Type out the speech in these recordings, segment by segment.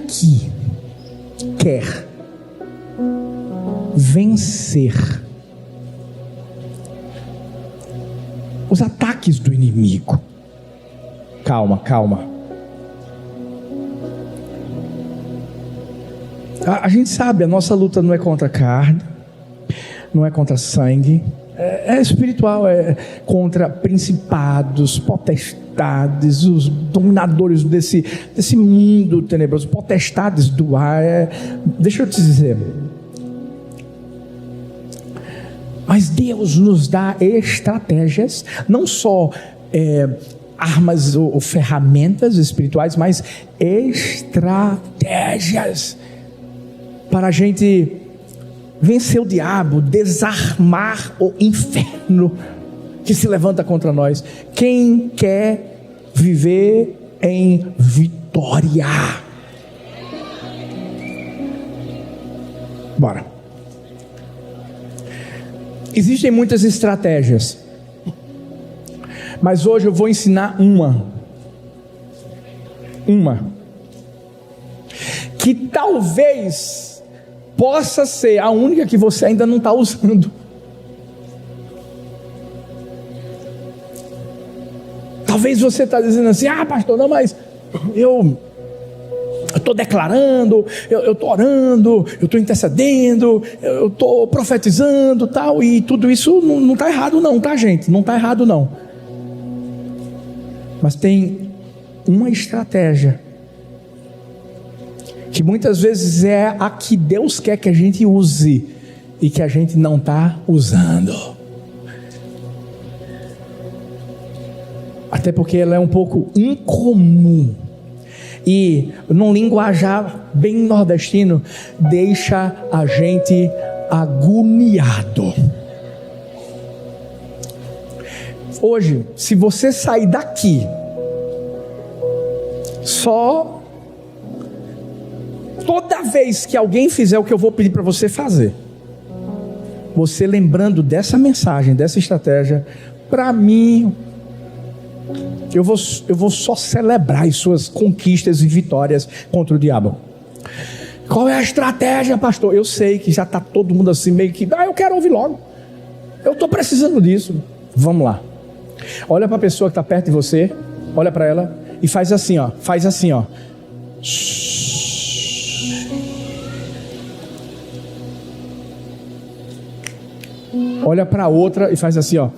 aqui quer vencer os ataques do inimigo. Calma. A gente sabe, a nossa luta não é contra a carne, não é contra sangue, é espiritual, é contra principados, potestades, os dominadores desse mundo tenebroso, potestades do ar. Deixa eu te dizer, mas Deus nos dá estratégias, não só armas ou ferramentas espirituais, mas estratégias para a gente vencer o diabo, desarmar o inferno que se levanta contra nós. Quem quer viver em vitória? Bora. Existem muitas estratégias, mas hoje eu vou ensinar uma que talvez possa ser a única que você ainda não está usando. Talvez você está dizendo assim: pastor, não, mas eu estou declarando, eu estou orando, eu estou intercedendo, eu estou profetizando, tal, e tudo isso não está errado não, tá, gente? Não está errado não. Mas tem uma estratégia que muitas vezes é a que Deus quer que a gente use e que a gente não está usando. Até porque ela é um pouco incomum e, num linguajar bem nordestino, deixa a gente agoniado. Hoje, se você sair daqui só toda vez que alguém fizer o que eu vou pedir para você fazer, você lembrando dessa mensagem, dessa estratégia, para mim, eu vou só celebrar as suas conquistas e vitórias contra o diabo. Qual é a estratégia, pastor? Eu sei que já está todo mundo assim meio que, eu quero ouvir logo, eu estou precisando disso. Vamos lá. Olha para a pessoa que está perto de você, olha para ela e faz assim, ó. Olha para a outra e faz assim, ó.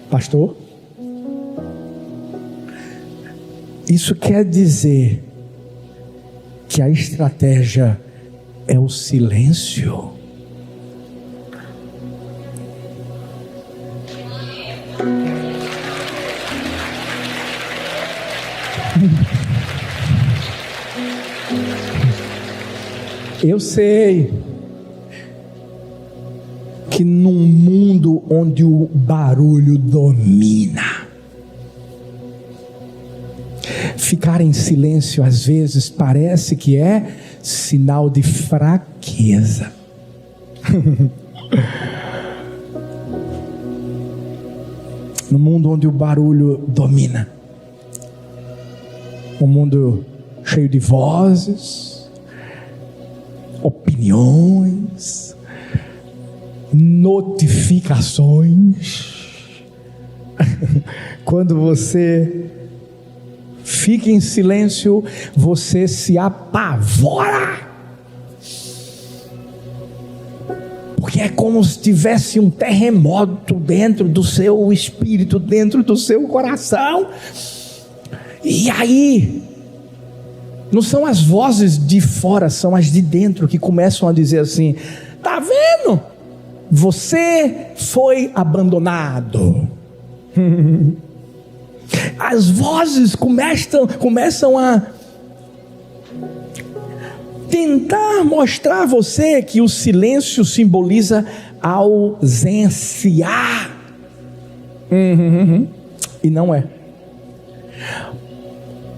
Pastor, isso quer dizer que a estratégia é o silêncio? Eu sei que num mundo onde o barulho domina, ficar em silêncio às vezes parece que é sinal de fraqueza. No mundo onde o barulho domina, um mundo cheio de vozes, opiniões, notificações. Quando você fica em silêncio, você se apavora, porque é como se tivesse um terremoto dentro do seu espírito, dentro do seu coração. E aí, não são as vozes de fora, são as de dentro que começam a dizer assim: tá vendo? Você foi abandonado. As vozes começam a tentar mostrar a você que o silêncio simboliza ausência. E não é.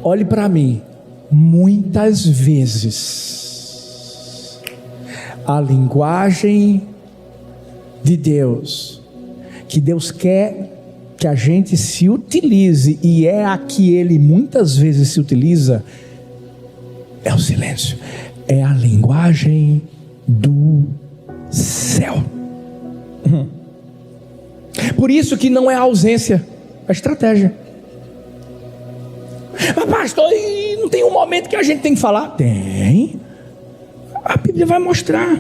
Olhe para mim. Muitas vezes a linguagem de Deus, que Deus quer que a gente se utilize, e é a que ele muitas vezes se utiliza, é o silêncio, é a linguagem do céu. Por isso que não é a ausência, é a estratégia. Mas pastor, não tem um momento que a gente tem que falar? Tem. A Bíblia vai mostrar.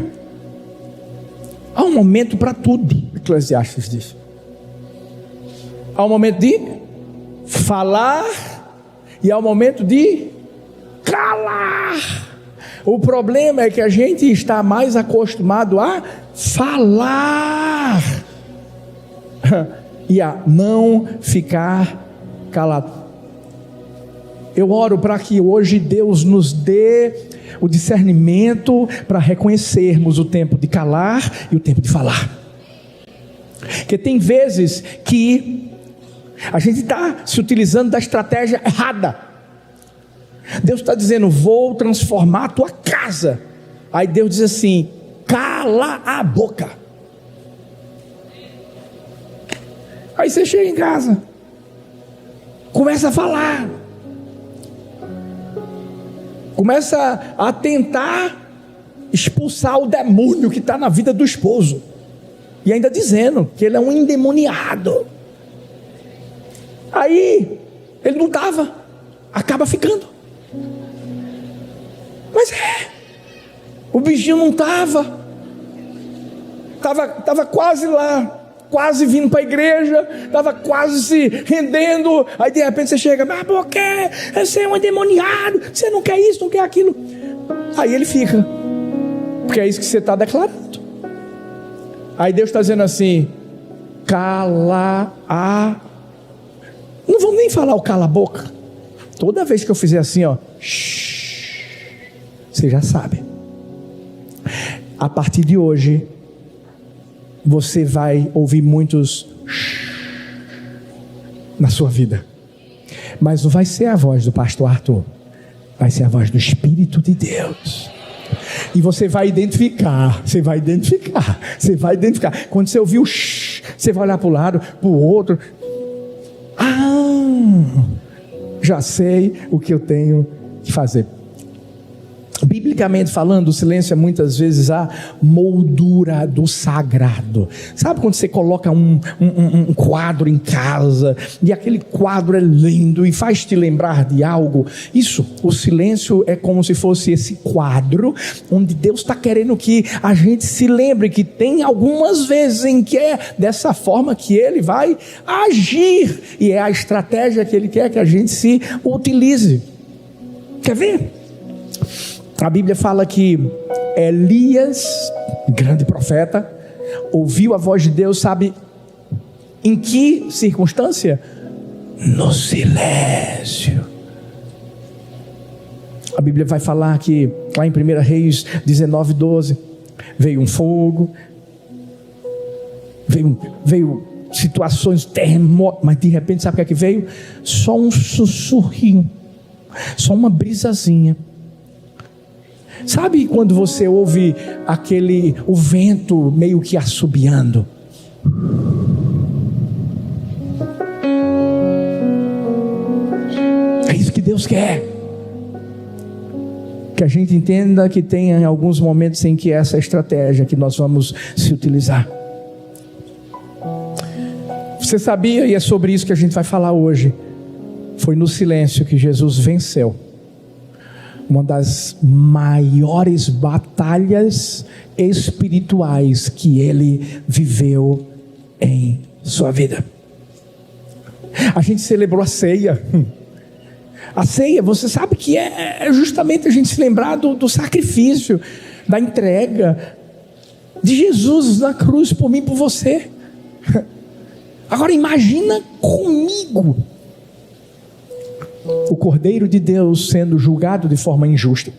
Há um momento para tudo, Eclesiastes diz. Há um momento de falar e há um momento de calar. O problema é que a gente está mais acostumado a falar e a não ficar calado. Eu oro para que hoje Deus nos dê o discernimento para reconhecermos o tempo de calar e o tempo de falar. Porque tem vezes que a gente está se utilizando da estratégia errada. Deus está dizendo: vou transformar a tua casa. Aí Deus diz assim: cala a boca. Aí você chega em casa, começa a falar, começa a tentar expulsar o demônio que está na vida do esposo, e ainda dizendo que ele é um endemoniado. Aí ele não estava, acaba ficando. Mas o bichinho não estava quase lá, quase vindo para a igreja, estava quase se rendendo. Aí de repente você chega: mas por quê? Você é um endemoniado, você não quer isso, não quer aquilo. Aí ele fica, porque é isso que você está declarando. Aí Deus está dizendo assim: cala a... Não vamos nem falar o cala a boca. Toda vez que eu fizer assim, ó, você já sabe. A partir de hoje você vai ouvir muitos na sua vida, mas não vai ser a voz do pastor Arthur, vai ser a voz do Espírito de Deus. E você vai identificar. Quando você ouvir o você vai olhar para o lado, para o outro. Já sei o que eu tenho que fazer. Biblicamente falando, o silêncio é muitas vezes a moldura do sagrado. Sabe quando você coloca um quadro em casa e aquele quadro é lindo e faz te lembrar de algo? Isso, o silêncio é como se fosse esse quadro onde Deus está querendo que a gente se lembre que tem algumas vezes em que é dessa forma que Ele vai agir, e é a estratégia que Ele quer que a gente se utilize. Quer ver? A Bíblia fala que Elias, grande profeta, ouviu a voz de Deus, sabe em que circunstância? No silêncio. A Bíblia vai falar que lá em 1 Reis 19:12, veio um fogo, veio situações, terremotos, mas de repente sabe o que é que veio? Só um sussurrinho, só uma brisazinha. Sabe quando você ouve o vento meio que assobiando? É isso que Deus quer. Que a gente entenda que tem alguns momentos em que essa estratégia que nós vamos se utilizar. Você sabia, e é sobre isso que a gente vai falar hoje, foi no silêncio que Jesus venceu uma das maiores batalhas espirituais que ele viveu em sua vida. A gente celebrou a ceia. A ceia, você sabe que é justamente a gente se lembrar do sacrifício, da entrega de Jesus na cruz por mim e por você. Agora imagina comigo o Cordeiro de Deus sendo julgado de forma injusta.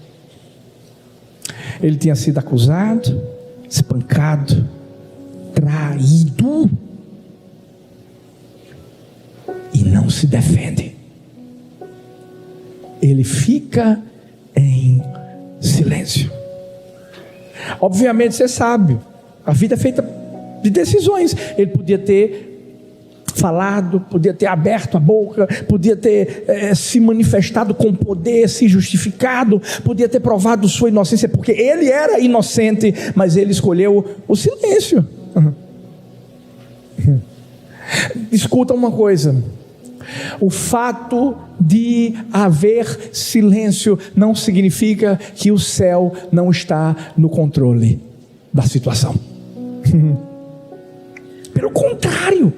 Ele tinha sido acusado, espancado, traído, e não se defende. Ele fica em silêncio. Obviamente você sabe, a vida é feita de decisões. Ele podia ter falado, podia ter aberto a boca, podia ter se manifestado com poder, se justificado, podia ter provado sua inocência, porque ele era inocente, mas ele escolheu o silêncio. Escuta uma coisa: o fato de haver silêncio não significa que o céu não está no controle da situação. Pelo contrário,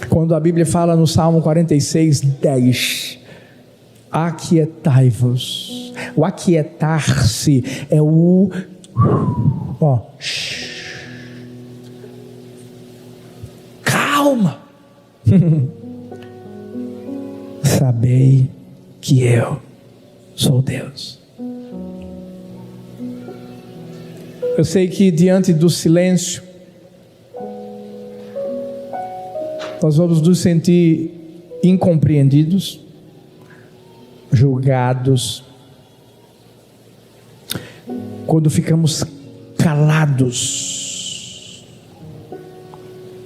quando a Bíblia fala no Salmo 46:10, aquietai-vos. O aquietar-se é o calma. Sabei que eu sou Deus. Eu sei que diante do silêncio nós vamos nos sentir incompreendidos, julgados. Quando ficamos calados,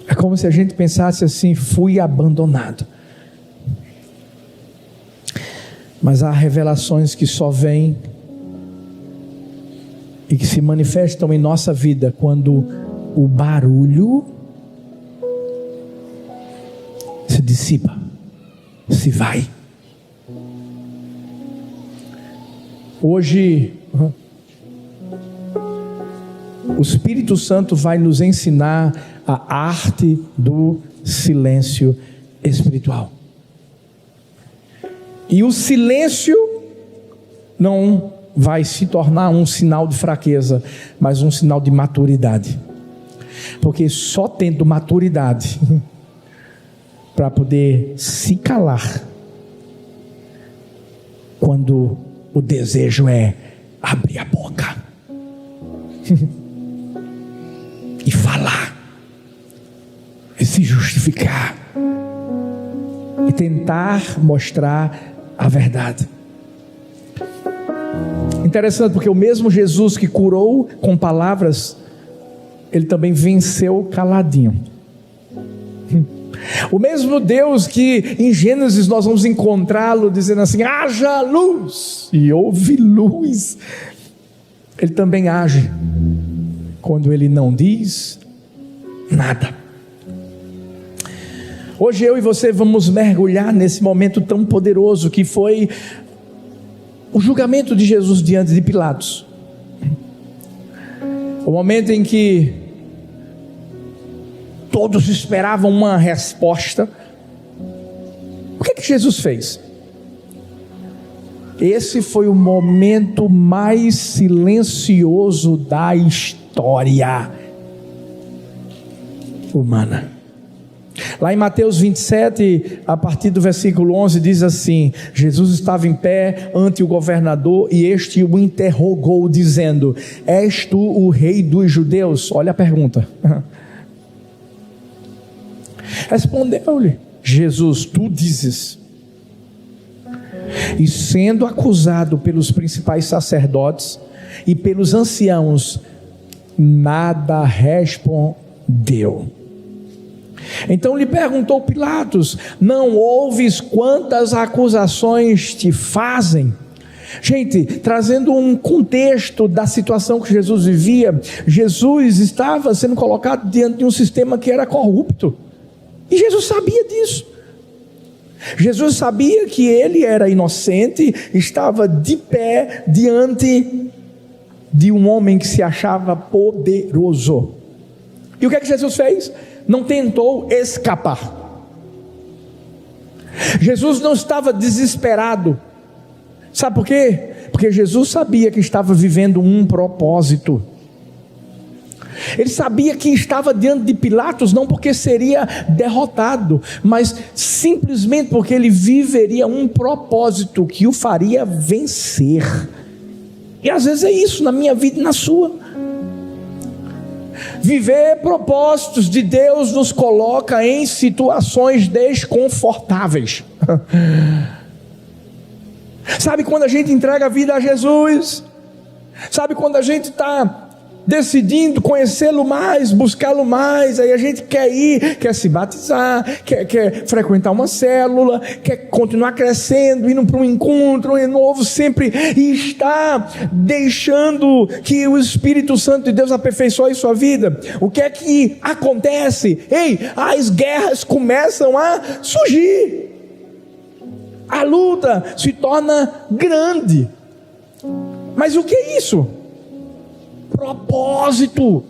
é como se a gente pensasse assim: fui abandonado. Mas há revelações que só vêm e que se manifestam em nossa vida quando o barulho se dissipa, se vai. Hoje o Espírito Santo vai nos ensinar a arte do silêncio espiritual. E o silêncio não vai se tornar um sinal de fraqueza, mas um sinal de maturidade. Porque só tendo maturidade para poder se calar quando o desejo é abrir a boca e falar, e se justificar, e tentar mostrar a verdade. Interessante, porque o mesmo Jesus que curou com palavras, ele também venceu caladinho. O mesmo Deus que em Gênesis nós vamos encontrá-lo dizendo assim: haja luz, e houve luz. Ele também age quando ele não diz nada. Hoje eu e você vamos mergulhar nesse momento tão poderoso que foi o julgamento de Jesus diante de Pilatos. O momento em que todos esperavam uma resposta. O que Jesus fez? Esse foi o momento mais silencioso da história humana. Lá em Mateus 27, a partir do versículo 11, diz assim: Jesus estava em pé ante o governador e este o interrogou dizendo: és tu o rei dos judeus? Olha a pergunta. Respondeu-lhe Jesus: tu dizes. E sendo acusado pelos principais sacerdotes e pelos anciãos, nada respondeu. Então lhe perguntou Pilatos: não ouves quantas acusações te fazem? Gente, trazendo um contexto da situação que Jesus vivia, Jesus estava sendo colocado diante de um sistema que era corrupto, e Jesus sabia disso. Jesus sabia que ele era inocente, estava de pé diante de um homem que se achava poderoso. E o que é que Jesus fez? Não tentou escapar. Jesus não estava desesperado. Sabe por quê? Porque Jesus sabia que estava vivendo um propósito. Ele sabia que estava diante de Pilatos não porque seria derrotado, mas simplesmente porque ele viveria um propósito que o faria vencer. E às vezes é isso na minha vida e na sua. Viver propósitos de Deus nos coloca em situações desconfortáveis. Sabe quando a gente entrega a vida a Jesus? Sabe quando a gente está decidindo conhecê-lo mais, buscá-lo mais. Aí a gente quer ir, quer se batizar, quer frequentar uma célula, quer continuar crescendo, indo para um encontro novo sempre, e está deixando que o Espírito Santo de Deus aperfeiçoe sua vida. O que é que acontece? As guerras começam a surgir, a luta se torna grande. Mas o que é isso? Propósito.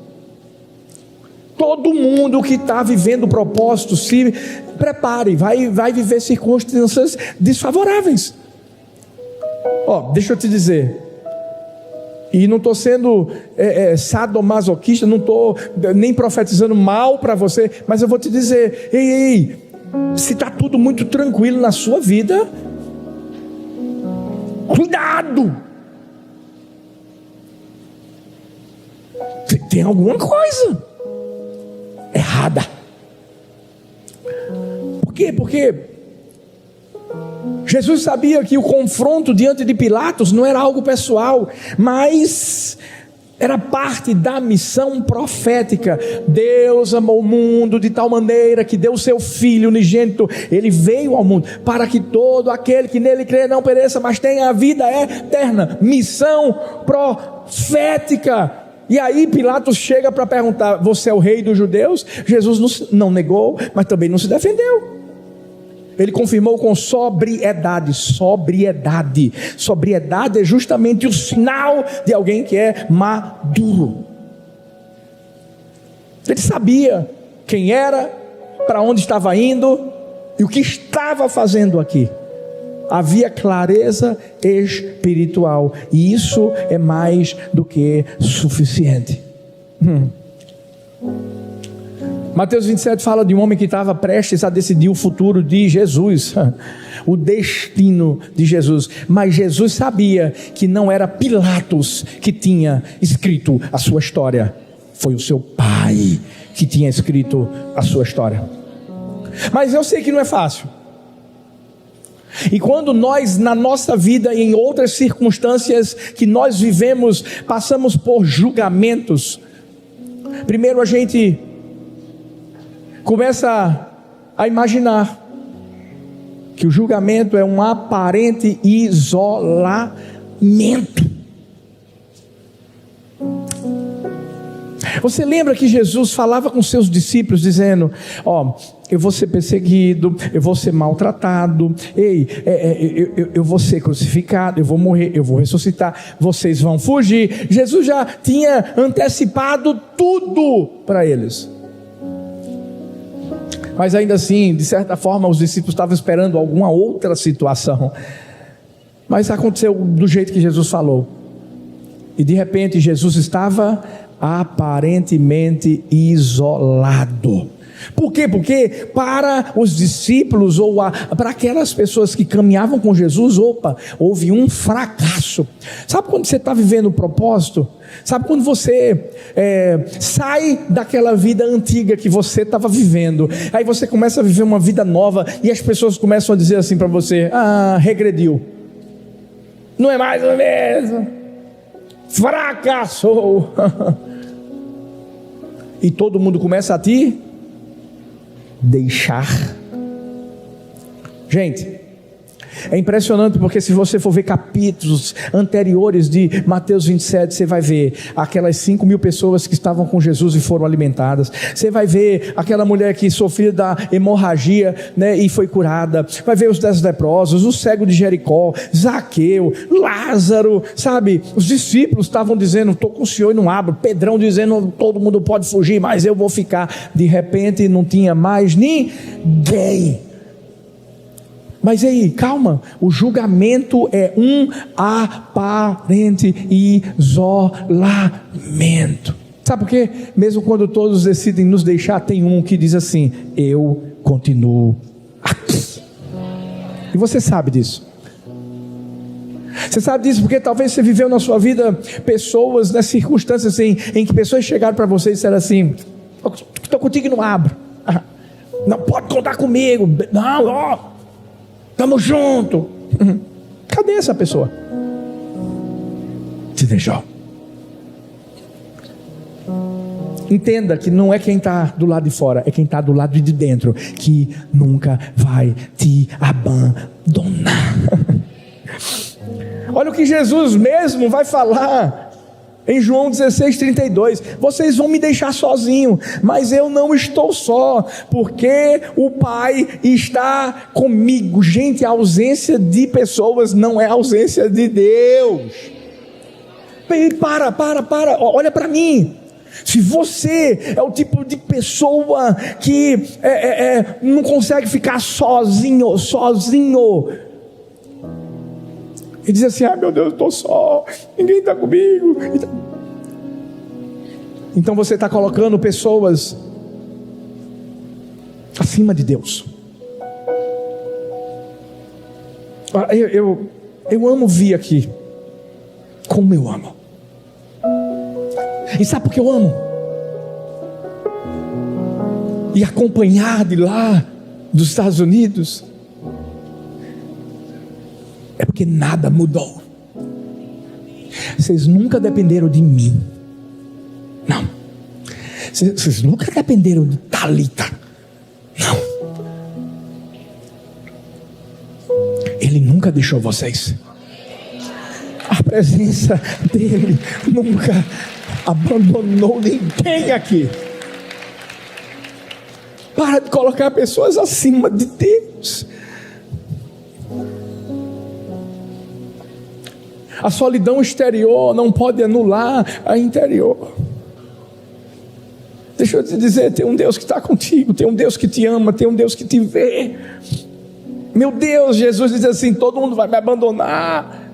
Todo mundo que está vivendo propósito, se prepare, vai viver circunstâncias desfavoráveis. Deixa eu te dizer, e não estou sendo sadomasoquista, não estou nem profetizando mal para você, mas eu vou te dizer, se está tudo muito tranquilo na sua vida, cuidado, tem alguma coisa errada. Por quê? Porque Jesus sabia que o confronto diante de Pilatos não era algo pessoal, mas era parte da missão profética. Deus amou o mundo de tal maneira que deu o seu Filho unigênito. Ele veio ao mundo para que todo aquele que nele crê não pereça, mas tenha a vida eterna. Missão profética. E aí Pilatos chega para perguntar: você é o rei dos judeus? Jesus não negou, mas também não se defendeu. Ele confirmou com sobriedade. Sobriedade é justamente o sinal de alguém que é maduro. Ele sabia quem era, para onde estava indo e o que estava fazendo aqui. Havia clareza espiritual, e isso é mais do que suficiente. Mateus 27 fala de um homem que estava prestes a decidir o futuro de Jesus, o destino de Jesus. Mas Jesus sabia que não era Pilatos que tinha escrito a sua história, foi o seu Pai que tinha escrito a sua história. Mas eu sei que não é fácil. E quando nós, na nossa vida e em outras circunstâncias que nós vivemos, passamos por julgamentos, primeiro a gente começa a imaginar que o julgamento é um aparente isolamento. Você lembra que Jesus falava com seus discípulos dizendo: eu vou ser perseguido, eu vou ser maltratado, eu vou ser crucificado, eu vou morrer, eu vou ressuscitar, vocês vão fugir. Jesus já tinha antecipado tudo para eles. Mas ainda assim, de certa forma, os discípulos estavam esperando alguma outra situação. Mas aconteceu do jeito que Jesus falou. E de repente Jesus estava aparentemente isolado. Por quê? Porque para os discípulos ou para aquelas pessoas que caminhavam com Jesus, houve um fracasso. Sabe quando você está vivendo o propósito? Sabe quando você sai daquela vida antiga que você estava vivendo, aí você começa a viver uma vida nova e as pessoas começam a dizer assim para você: regrediu, não é mais o mesmo, fracassou. E todo mundo começa a te deixar. Gente, é impressionante, porque se você for ver capítulos anteriores de Mateus 27, você vai ver aquelas 5.000 pessoas que estavam com Jesus e foram alimentadas. Você vai ver aquela mulher que sofria da hemorragia, e foi curada. Vai ver os 10 leprosos, o cego de Jericó, Zaqueu, Lázaro, sabe? Os discípulos estavam dizendo: estou com o Senhor e não abro. Pedrão dizendo: todo mundo pode fugir, mas eu vou ficar. De repente não tinha mais ninguém. Mas aí, calma, o julgamento é um aparente isolamento. Sabe por quê? Mesmo quando todos decidem nos deixar, tem um que diz assim: eu continuo aqui. E você sabe disso. Você sabe disso porque talvez você viveu na sua vida pessoas, circunstâncias em que pessoas chegaram para você e disseram assim: estou contigo e não abro. Não pode contar comigo. Não, estamos juntos. Cadê essa pessoa? Te deixou. Entenda que não é quem está do lado de fora, é quem está do lado de dentro que nunca vai te abandonar. Olha o que Jesus mesmo vai falar em João 16:32. Vocês vão me deixar sozinho, mas eu não estou só, porque o Pai está comigo. Gente, a ausência de pessoas não é a ausência de Deus. Para, olha para mim. Se você é o tipo de pessoa que não consegue ficar sozinho, e diz assim: meu Deus, eu estou só, ninguém está comigo. Então você está colocando pessoas acima de Deus. Eu amo vir aqui, como eu amo. E sabe por que eu amo? E acompanhar de lá, dos Estados Unidos, é porque nada mudou. Vocês nunca dependeram de mim. Não. Vocês nunca dependeram de Thalita. Não. Ele nunca deixou vocês. A presença dele nunca abandonou ninguém aqui. Para de colocar pessoas acima de Deus. A solidão exterior não pode anular a interior. Deixa eu te dizer, tem um Deus que está contigo, tem um Deus que te ama, tem um Deus que te vê. Meu Deus, Jesus diz assim: todo mundo vai me abandonar,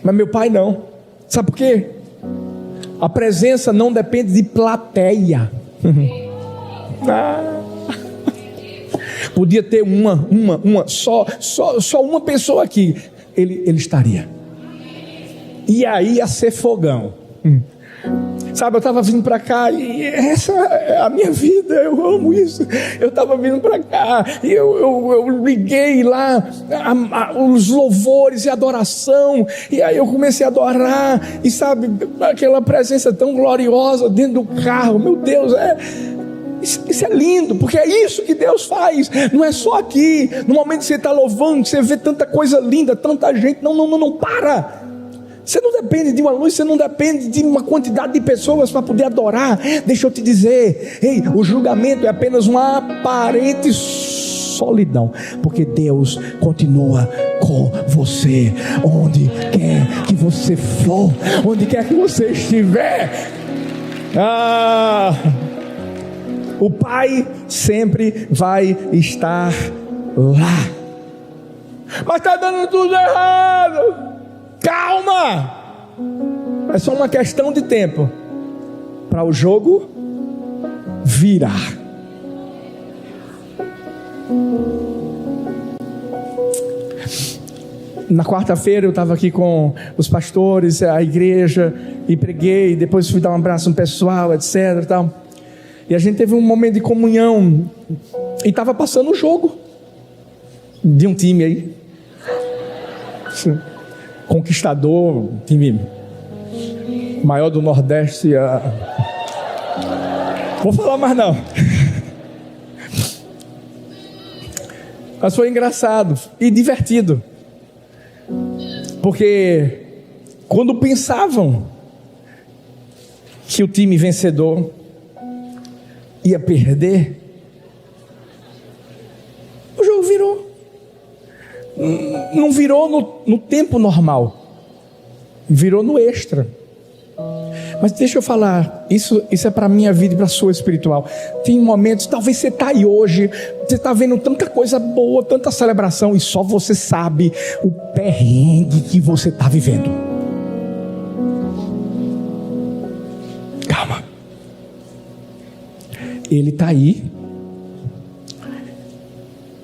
mas meu Pai não. Sabe por quê? A presença não depende de plateia. Podia ter só uma pessoa aqui, ele estaria. E aí ia ser fogão. Sabe, eu estava vindo para cá e essa é a minha vida, eu amo isso. Eu estava vindo para cá e eu liguei lá os louvores e adoração, e aí eu comecei a adorar, e sabe, aquela presença tão gloriosa dentro do carro. Meu Deus, isso é lindo, porque é isso que Deus faz. Não é só aqui, no momento que você está louvando, que você vê tanta coisa linda, tanta gente. Não para. Você não depende de uma luz, você não depende de uma quantidade de pessoas para poder adorar. Deixa eu te dizer, o julgamento é apenas uma aparente solidão, porque Deus continua com você, onde quer que você for, onde quer que você estiver. O Pai sempre vai estar lá. Mas está dando tudo errado. Calma! É só uma questão de tempo para o jogo virar. Na quarta-feira eu estava aqui com os pastores, a igreja, e preguei, depois fui dar um abraço no pessoal, etc. Tal. E a gente teve um momento de comunhão, e estava passando o jogo de um time aí. Sim. Conquistador, time maior do Nordeste. Vou falar mais não. Mas foi engraçado e divertido, porque quando pensavam que o time vencedor ia perder, o jogo virou. Não virou no tempo normal, virou no extra. Mas deixa eu falar, isso é para a minha vida e para a sua espiritual. Tem momentos, talvez você está aí hoje, você está vendo tanta coisa boa, tanta celebração, e só você sabe o perrengue que você está vivendo. Calma. Ele está aí.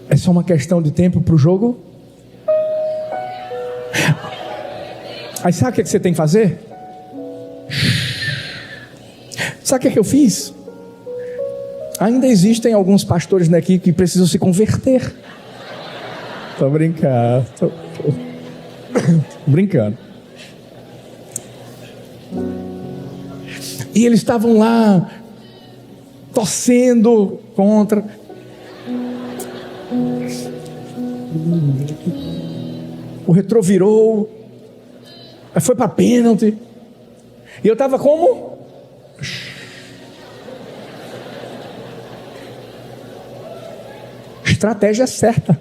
É só uma questão de tempo para o jogo. Aí sabe o que você tem que fazer? Sabe o que eu fiz? Ainda existem alguns pastores daqui que precisam se converter. Tô brincando. Tô brincando. E eles estavam lá, torcendo contra. O retrô virou, foi para pênalti. E eu estava como? Estratégia certa.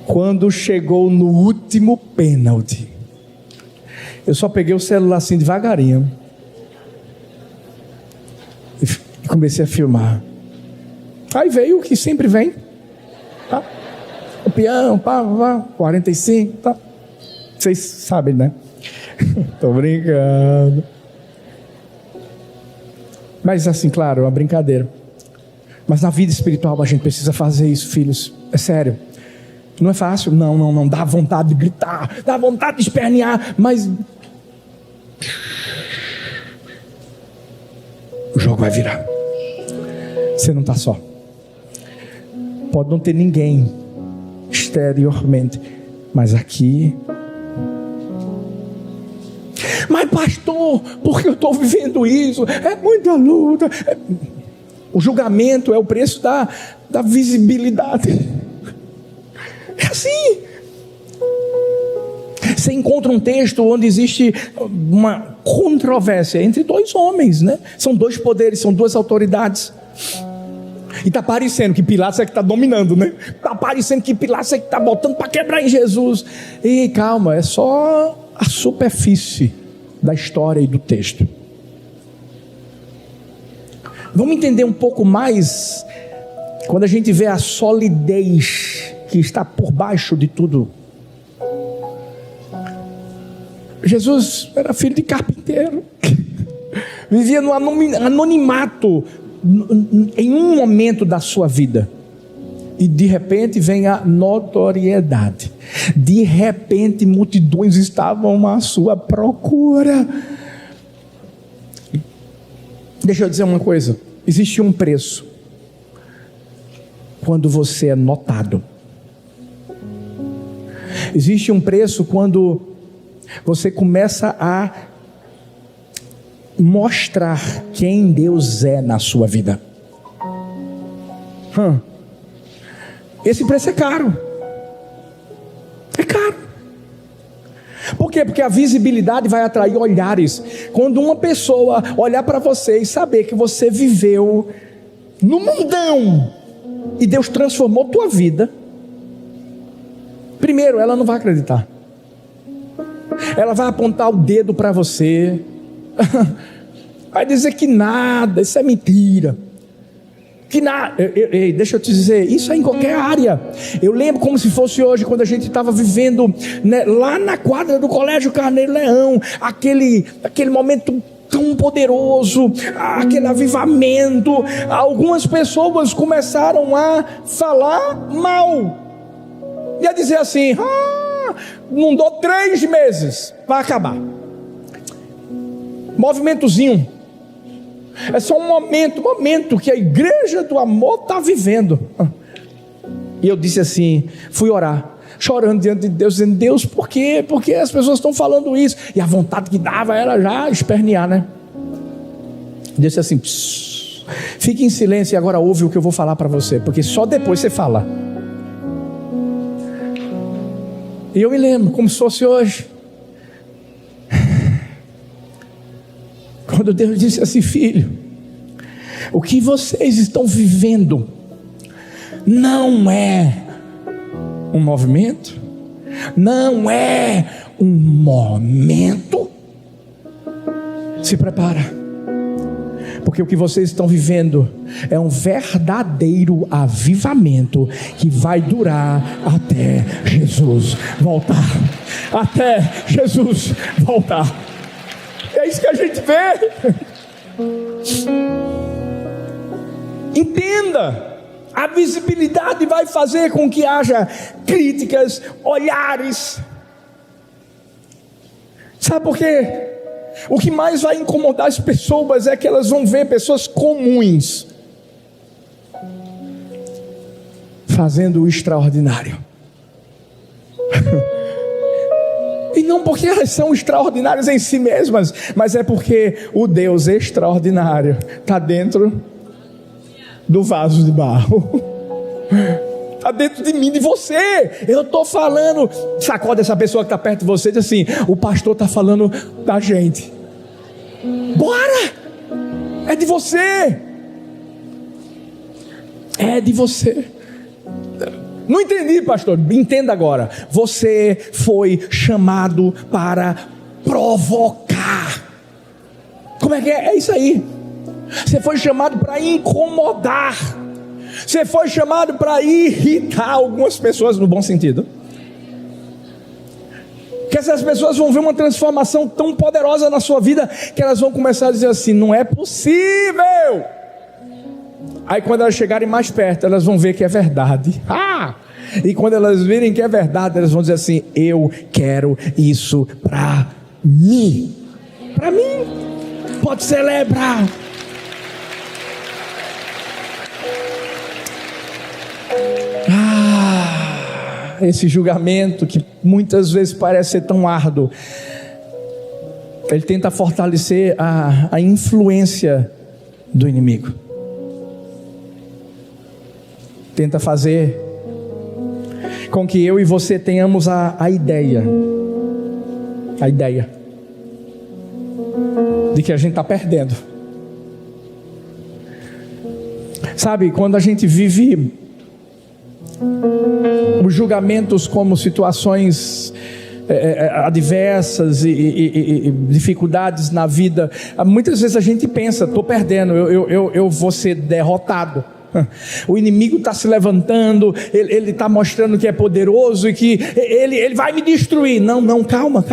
Quando chegou no último pênalti, eu só peguei o celular assim devagarinho e comecei a filmar. Aí veio o que sempre vem, tá? O peão, pá, 45, tá? Vocês sabem, né? Tô brincando. Mas assim, claro, é uma brincadeira. Mas na vida espiritual a gente precisa fazer isso, filhos. É sério. Não é fácil? Não. Dá vontade de gritar, dá vontade de espernear, mas o jogo vai virar. Você não está só. Pode não ter ninguém exteriormente, mas aqui. Mas pastor, porque eu estou vivendo isso? É muita luta. O julgamento é o preço da visibilidade. É assim. Você encontra um texto onde existe uma controvérsia entre dois homens, né? São dois poderes, são duas autoridades. E está parecendo que Pilatos é que está dominando, né? Está parecendo que Pilatos é que está botando para quebrar em Jesus. E calma, é só a superfície da história e do texto. Vamos entender um pouco mais quando a gente vê a solidez que está por baixo de tudo. Jesus era filho de carpinteiro, vivia no anonimato em um momento da sua vida, e de repente vem a notoriedade. De repente multidões estavam à sua procura. Deixa eu dizer uma coisa, existe um preço quando você é notado. Existe um preço quando você começa a mostrar quem Deus é na sua vida. Esse preço é caro. É caro. Por quê? Porque a visibilidade vai atrair olhares. Quando uma pessoa olhar para você e saber que você viveu no mundão e Deus transformou tua vida, primeiro, ela não vai acreditar. Ela vai apontar o dedo para você, vai dizer que nada, isso é mentira, que nada. Deixa eu te dizer, isso é em qualquer área. Eu lembro como se fosse hoje, quando a gente estava vivendo, né, lá na quadra do Colégio Carneiro Leão, aquele momento tão poderoso, aquele avivamento. Algumas pessoas começaram a falar mal e a dizer assim: não dou 3 meses, vai acabar. Movimentozinho. É só um momento que a igreja do amor está vivendo. E eu disse assim, fui orar, chorando diante de Deus, dizendo: Deus, por quê? Porque as pessoas estão falando isso. E a vontade que dava era já espernear, né? Disse assim: fique em silêncio e agora ouve o que eu vou falar para você, porque só depois você fala. E eu me lembro como se fosse hoje, quando Deus disse assim: filho, o que vocês estão vivendo não é um movimento, não é um momento. Se prepara, porque o que vocês estão vivendo é um verdadeiro avivamento que vai durar até Jesus voltar. Até Jesus voltar. É isso que a gente vê. Entenda. A visibilidade vai fazer com que haja críticas, olhares. Sabe por quê? O que mais vai incomodar as pessoas é que elas vão ver pessoas comuns fazendo o extraordinário. E não porque elas são extraordinárias em si mesmas, mas é porque o Deus extraordinário está dentro do vaso de barro. Está dentro de mim, de você. Eu estou falando. Sacode essa pessoa que está perto de você e diz assim: o pastor está falando da gente. Bora! É de você. É de você. Não entendi, pastor. Entenda agora. Você foi chamado para provocar. Como é que é? É isso aí. Você foi chamado para incomodar. Você foi chamado para irritar algumas pessoas no bom sentido. Que essas pessoas vão ver uma transformação tão poderosa na sua vida que elas vão começar a dizer assim: não é possível. Aí quando elas chegarem mais perto, elas vão ver que é verdade. E quando elas virem que é verdade, elas vão dizer assim: eu quero isso para mim. Para mim. Pode celebrar. Esse julgamento que muitas vezes parece ser tão árduo, ele tenta fortalecer a influência do inimigo. Tenta fazer com que eu e você tenhamos a ideia de que a gente está perdendo. Sabe, quando a gente vive os julgamentos como situações adversas e dificuldades na vida, muitas vezes a gente pensa: estou perdendo, eu vou ser derrotado. O inimigo está se levantando, ele está mostrando que é poderoso e que ele vai me destruir. Não, calma.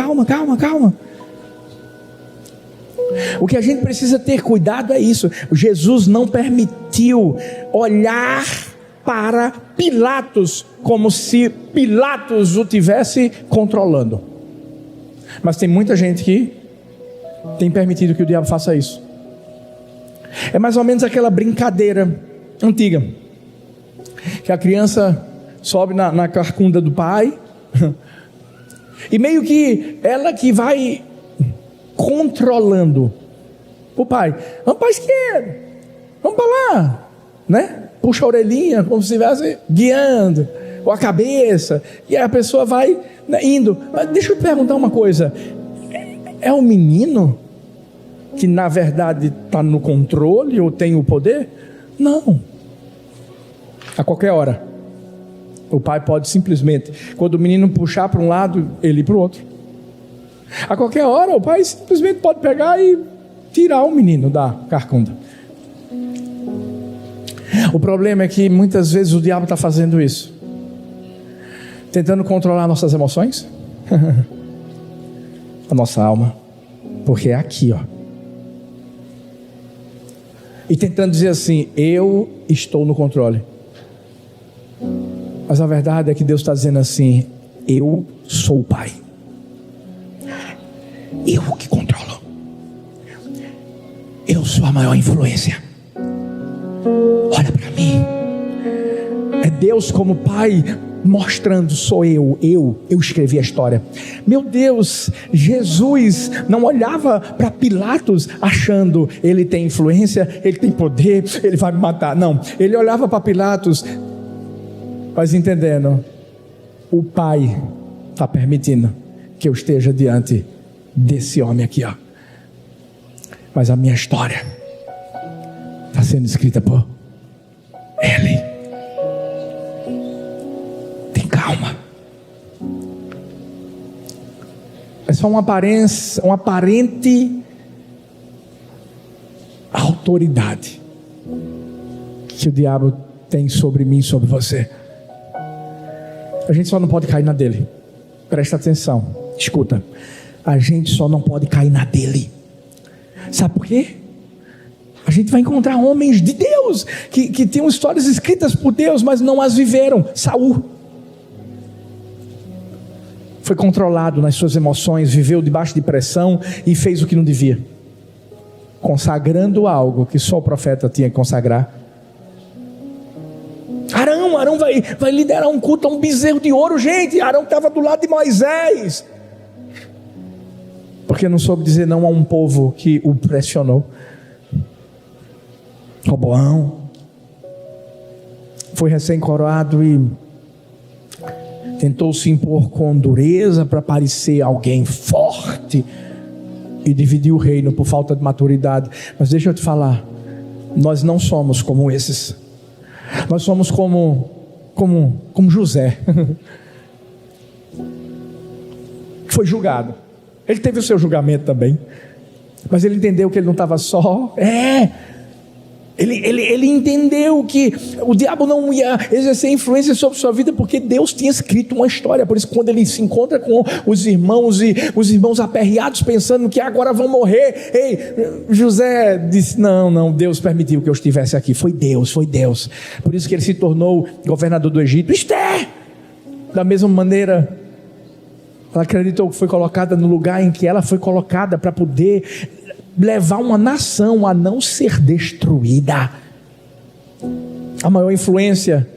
O que a gente precisa ter cuidado é isso. Jesus não permitiu olhar para Pilatos como se Pilatos o tivesse controlando. Mas tem muita gente que tem permitido que o diabo faça isso. É mais ou menos aquela brincadeira antiga, que a criança sobe na carcunda do pai e meio que ela que vai controlando o pai. Vamos para a esquerda, vamos para lá, né? Puxa a orelhinha como se estivesse guiando, ou a cabeça, e a pessoa vai, né, indo. Mas deixa eu te perguntar uma coisa: é o menino que na verdade está no controle ou tem o poder? Não. A qualquer hora o pai pode simplesmente, quando o menino puxar para um lado, ele ir para o outro. A qualquer hora o pai simplesmente pode pegar e tirar o menino da carcunda. O problema é que muitas vezes o diabo está fazendo isso, tentando controlar nossas emoções, a nossa alma, porque é aqui, ó, e tentando dizer assim: eu estou no controle. Mas a verdade é que Deus está dizendo assim: eu sou o Pai, eu que controlo, eu sou a maior influência. Olha para mim. É Deus como Pai mostrando: sou eu escrevi a história. Meu Deus, Jesus não olhava para Pilatos achando: ele tem influência, ele tem poder, ele vai me matar. Não, ele olhava para Pilatos, mas entendendo: o Pai está permitindo que eu esteja diante desse homem aqui, ó. Mas a minha história está sendo escrita por ele. Tem calma. É só uma aparente autoridade que o diabo tem sobre mim, sobre você. A gente só não pode cair na dele. Presta atenção, escuta. A gente só não pode cair na dele. Sabe por quê? A gente vai encontrar homens de Deus que tinham histórias escritas por Deus, mas não as viveram. Saul foi controlado nas suas emoções, viveu debaixo de pressão e fez o que não devia, consagrando algo que só o profeta tinha que consagrar. Arão vai liderar um culto a um bezerro de ouro. Gente, Arão estava do lado de Moisés. porque não soube dizer não a um povo que o pressionou. Roboão foi recém-coroado e tentou se impor com dureza para parecer alguém forte e dividir o reino por falta de maturidade. Mas deixa eu te falar, nós não somos como esses. Nós somos como José. Foi julgado. Ele teve o seu julgamento também, mas ele entendeu que ele não estava só. Ele entendeu que o diabo não ia exercer influência sobre sua vida, porque Deus tinha escrito uma história. Por isso, quando ele se encontra com os irmãos, e os irmãos aperreados, pensando que agora vão morrer, José disse: não, Deus permitiu que eu estivesse aqui. Foi Deus. Por isso que ele se tornou governador do Egito. Esther, da mesma maneira, ela acreditou que foi colocada no lugar em que ela foi colocada, para poder levar uma nação a não ser destruída. A maior influência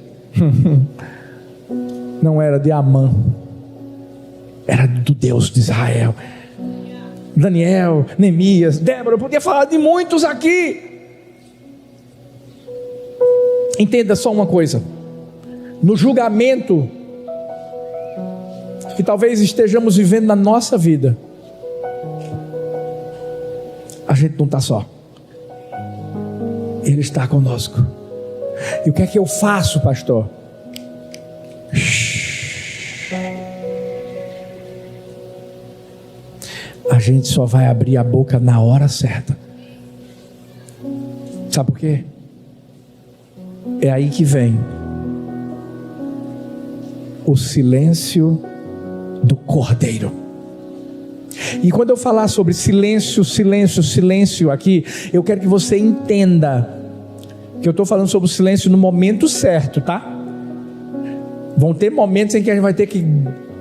não era de Amã, era do Deus de Israel. Daniel, Neemias, Débora, eu podia falar de muitos aqui. Entenda só uma coisa: no julgamento que talvez estejamos vivendo na nossa vida, a gente não está só. Ele está conosco. E o que é que eu faço, pastor? A gente só vai abrir a boca na hora certa. Sabe por quê? É aí que vem o silêncio do Cordeiro. E quando eu falar sobre silêncio aqui, eu quero que você entenda que eu estou falando sobre o silêncio no momento certo, tá? Vão ter momentos em que a gente vai ter que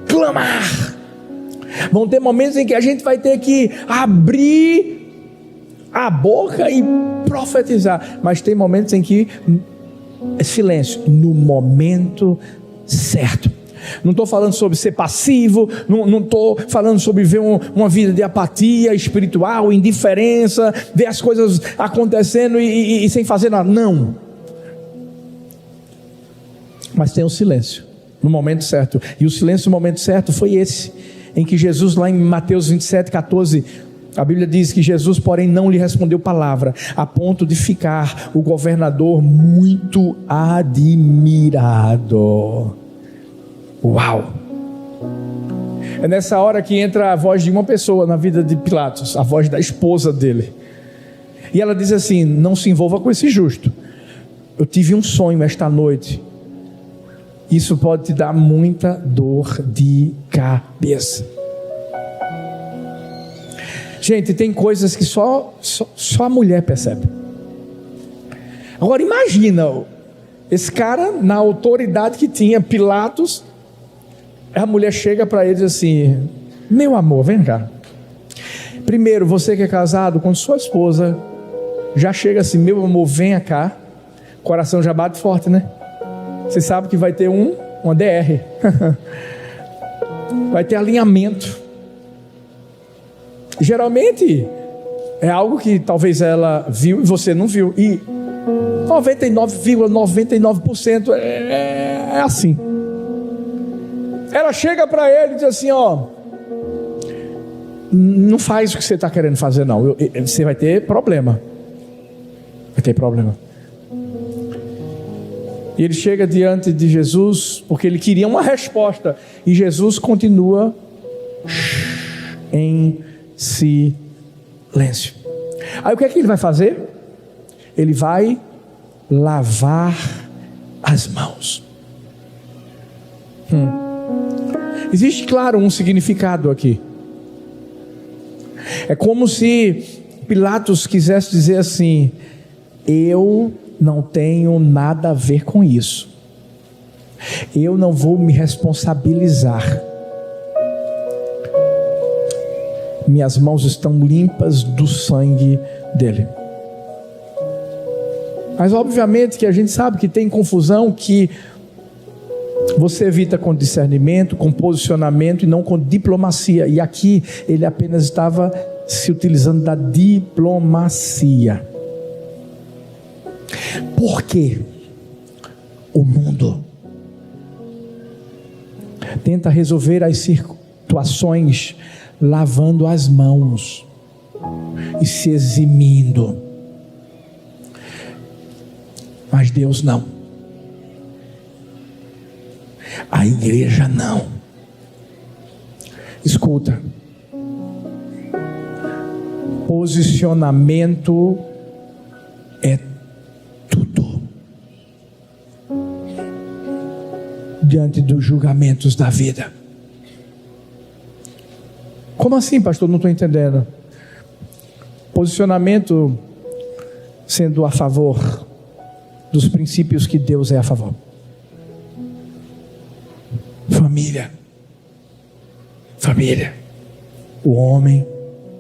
clamar. Vão ter momentos em que a gente vai ter que abrir a boca e profetizar. Mas tem momentos em que é silêncio, no momento certo. Não estou falando sobre ser passivo, não estou falando sobre ver uma vida de apatia espiritual, indiferença, ver as coisas acontecendo e sem fazer nada, não. Mas tem o silêncio no momento certo, e o silêncio no momento certo foi esse, em que Jesus, lá em Mateus 27:14, a Bíblia diz que Jesus, porém, não lhe respondeu palavra, a ponto de ficar o governador muito admirado. Uau! É nessa hora que entra a voz de uma pessoa na vida de Pilatos, a voz da esposa dele. E ela diz assim: não se envolva com esse justo. Eu tive um sonho esta noite. Isso pode te dar muita dor de cabeça. Gente, tem coisas que só a mulher percebe. Agora imagina, esse cara, na autoridade que tinha, Pilatos, a mulher chega para ele e diz assim: meu amor, vem cá. Primeiro, você que é casado, quando sua esposa já chega assim: meu amor, venha cá, o coração já bate forte, né? Você sabe que vai ter uma DR. Vai ter alinhamento. Geralmente é algo que talvez ela viu e você não viu. E 99,99% é assim. Ela chega para ele e diz assim: ó, não faz o que você está querendo fazer não, você vai ter problema. Vai ter problema. E ele chega diante de Jesus porque ele queria uma resposta, e Jesus continua em silêncio. Aí o que é que ele vai fazer? Ele vai lavar as mãos. Existe, claro, um significado aqui. É como se Pilatos quisesse dizer assim: eu não tenho nada a ver com isso, eu não vou me responsabilizar, minhas mãos estão limpas do sangue dele. Mas obviamente que a gente sabe que tem confusão, que Você evita com discernimento, com posicionamento e não com diplomacia. E aqui ele apenas estava se utilizando da diplomacia. Por quê? O mundo tenta resolver as situações lavando as mãos e se eximindo. Mas Deus não. A igreja não. Escuta. Posicionamento é tudo diante dos julgamentos da vida. Como assim, pastor? Não estou entendendo. Posicionamento sendo a favor dos princípios que Deus é a favor. Família, o homem,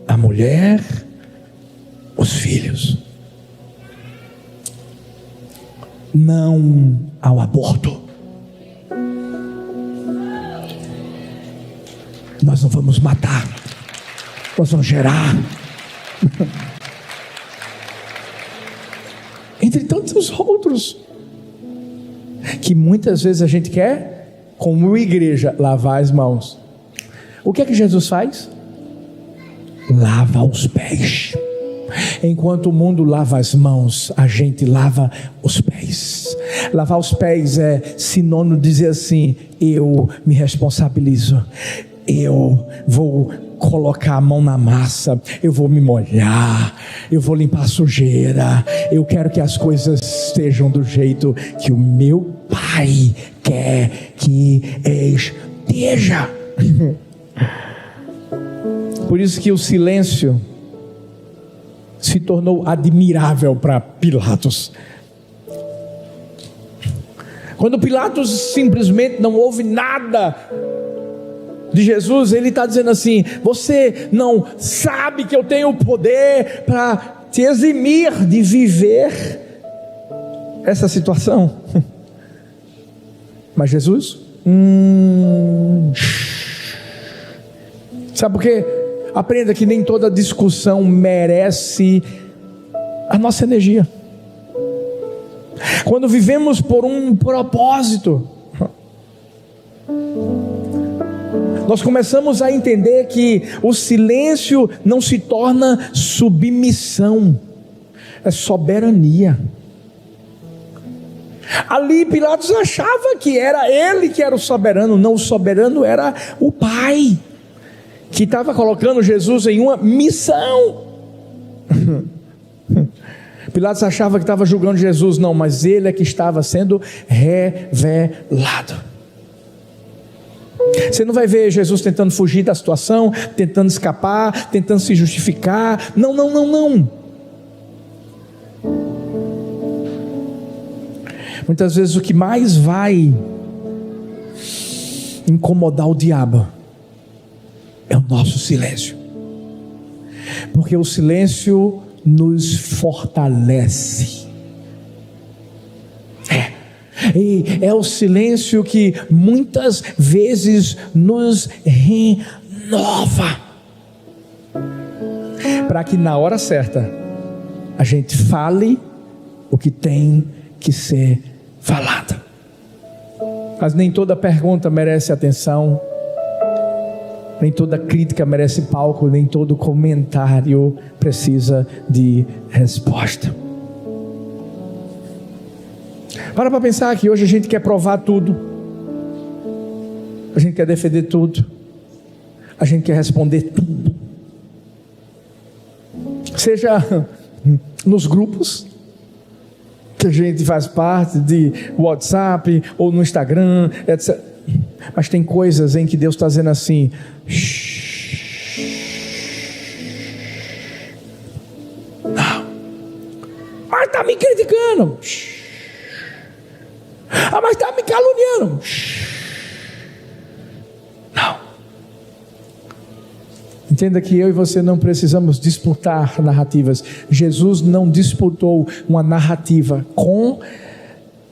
a mulher, os filhos. Não ao aborto. Nós não vamos matar, nós vamos gerar. Entre tantos outros que muitas vezes a gente quer, como igreja, lavar as mãos. O que é que Jesus faz? Lava os pés. Enquanto o mundo lava as mãos, a gente lava os pés. Lavar os pés é sinônimo de dizer assim: eu me responsabilizo, eu vou colocar a mão na massa, eu vou me molhar, eu vou limpar a sujeira, eu quero que as coisas estejam do jeito que o meu Pai quer que esteja. Por isso que o silêncio se tornou admirável para Pilatos. Quando Pilatos simplesmente não ouve nada de Jesus, ele está dizendo assim: você não sabe que eu tenho o poder para te eximir de viver essa situação? Mas Jesus, sabe por quê? Aprenda que nem toda discussão merece a nossa energia. Quando vivemos por um propósito, nós começamos a entender que o silêncio não se torna submissão, é soberania. Ali Pilatos achava que era ele que era o soberano. Não, o soberano era o Pai, que estava colocando Jesus em uma missão. Pilatos achava que estava julgando Jesus. Não, mas ele é que estava sendo revelado. Você não vai ver Jesus tentando fugir da situação, tentando escapar, tentando se justificar. Não. Muitas vezes o que mais vai incomodar o diabo é o nosso silêncio, porque o silêncio nos fortalece. É o silêncio que muitas vezes nos renova, para que na hora certa a gente fale o que tem que ser falado. Mas nem toda pergunta merece atenção, nem toda crítica merece palco, nem todo comentário precisa de resposta. Para pensar que hoje a gente quer provar tudo, a gente quer defender tudo, a gente quer responder tudo, seja nos grupos que a gente faz parte, de WhatsApp ou no Instagram, etc. Mas tem coisas em que Deus está dizendo assim: não, mas está me criticando, mas está me caluniando, não. Entenda que eu e você não precisamos disputar narrativas. Jesus não disputou uma narrativa com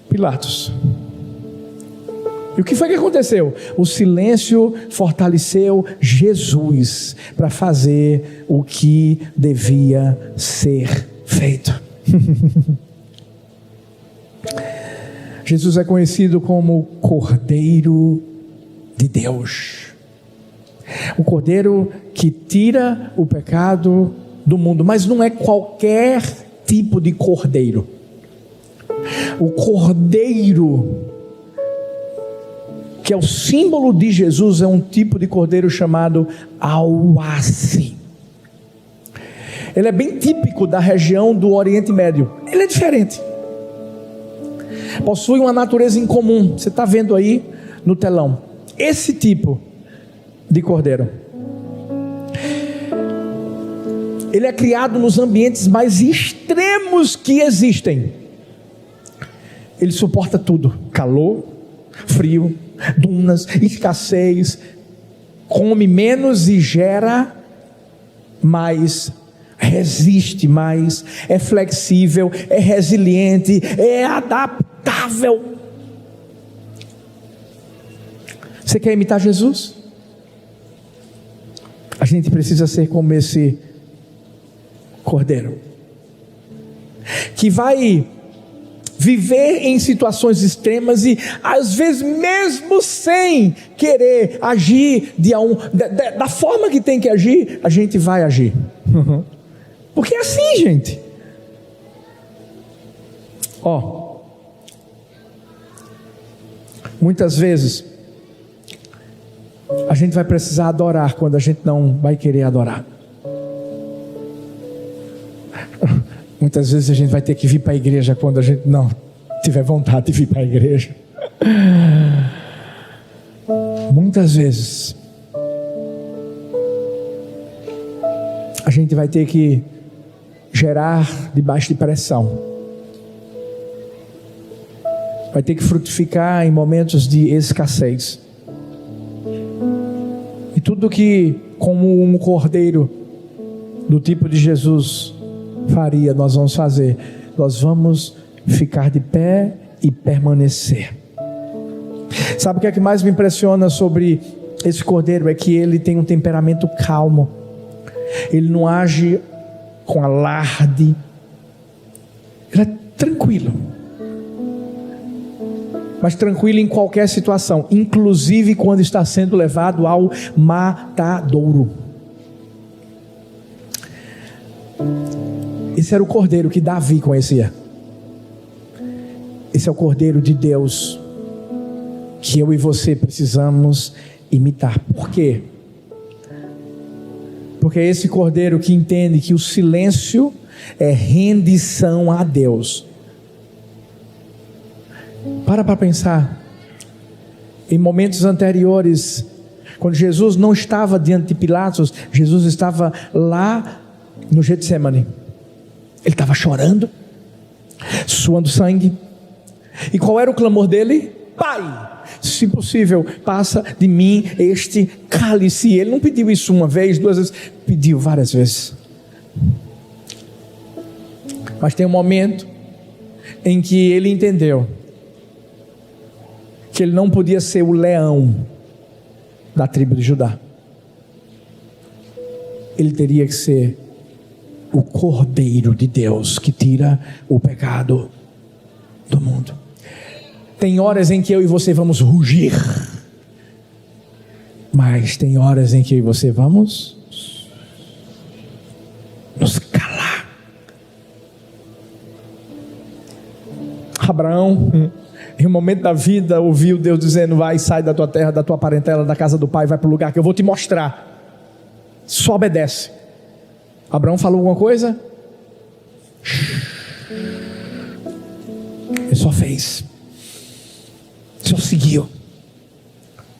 Pilatos. E o que foi que aconteceu? O silêncio fortaleceu Jesus para fazer o que devia ser feito. Jesus é conhecido como Cordeiro de Deus. O Cordeiro que tira o pecado do mundo. Mas não é qualquer tipo de cordeiro. O cordeiro que é o símbolo de Jesus é um tipo de cordeiro chamado alface. Ele é bem típico da região do Oriente Médio. Ele é diferente. Possui uma natureza incomum. Você está vendo aí no telão. Esse tipo de cordeiro. Ele é criado nos ambientes mais extremos que existem. Ele suporta tudo: calor, frio, dunas, escassez. Come menos e gera mais. Resiste mais, é flexível, é resiliente, é adaptável. Você quer imitar Jesus? A gente precisa ser como esse cordeiro, que vai viver em situações extremas e às vezes mesmo sem querer agir da forma que tem que agir, a gente vai agir. Porque é assim, gente. Muitas vezes a gente vai precisar adorar quando a gente não vai querer adorar. Muitas vezes a gente vai ter que vir para a igreja quando a gente não tiver vontade de vir para a igreja. Muitas vezes a gente vai ter que gerar debaixo de pressão. Vai ter que frutificar em momentos de escassez. E tudo que, como um cordeiro do tipo de Jesus faria, nós vamos fazer. Nós vamos ficar de pé e permanecer. Sabe o que é que mais me impressiona sobre esse cordeiro? É que ele tem um temperamento calmo. Ele não age com alarde. Ele é tranquilo. Mas tranquilo em qualquer situação, inclusive quando está sendo levado ao matadouro. Esse era o cordeiro que Davi conhecia. Esse é o cordeiro de Deus que eu e você precisamos imitar. Por quê? Porque é esse cordeiro que entende que o silêncio é rendição a Deus. Para pensar. Em momentos anteriores, quando Jesus não estava diante de Pilatos, Jesus estava lá no Getsemane. Ele estava chorando, suando sangue. E qual era o clamor dele? Pai, se possível, passa de mim este cálice. Ele não pediu isso uma vez, duas vezes, pediu várias vezes. Mas tem um momento em que ele entendeu que ele não podia ser o leão da tribo de Judá. Ele teria que ser o Cordeiro de Deus que tira o pecado do mundo. Tem horas em que eu e você vamos rugir, mas tem horas em que eu e você vamos nos calar. Abraão, em um momento da vida, ouviu Deus dizendo: vai, sai da tua terra, da tua parentela, da casa do pai, vai para o lugar que eu vou te mostrar. Só obedece. Abraão falou alguma coisa? Ele só fez. Só seguiu.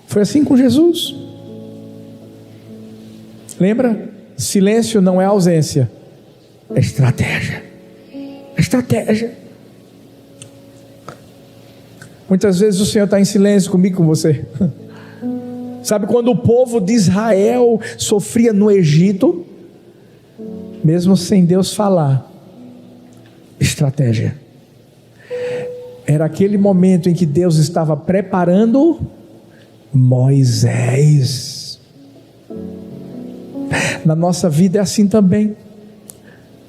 Foi assim com Jesus. Lembra? Silêncio não é ausência, é estratégia. É estratégia. Muitas vezes o Senhor está em silêncio comigo, com você. Sabe quando o povo de Israel sofria no Egito? Mesmo sem Deus falar, estratégia. Era aquele momento em que Deus estava preparando Moisés. Na nossa vida é assim também.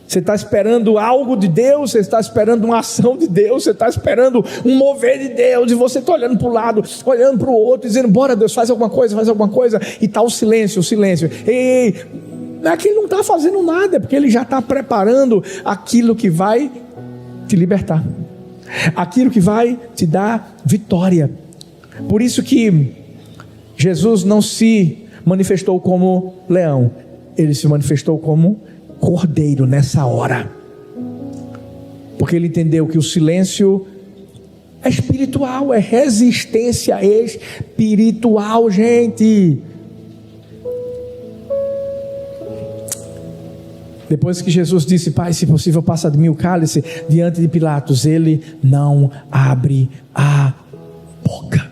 Você está esperando algo de Deus, você está esperando uma ação de Deus, você está esperando um mover de Deus, e você está olhando para o lado, olhando para o outro, dizendo: bora Deus, faz alguma coisa, e está o silêncio. Ei, não é que ele não está fazendo nada, é porque ele já está preparando aquilo que vai te libertar, aquilo que vai te dar vitória. Por isso que Jesus não se manifestou como leão, ele se manifestou como cordeiro nessa hora, porque ele entendeu que o silêncio é espiritual, é resistência espiritual, gente. Depois que Jesus disse: Pai, se possível, passa de mim o cálice, diante de Pilatos, ele não abre a boca.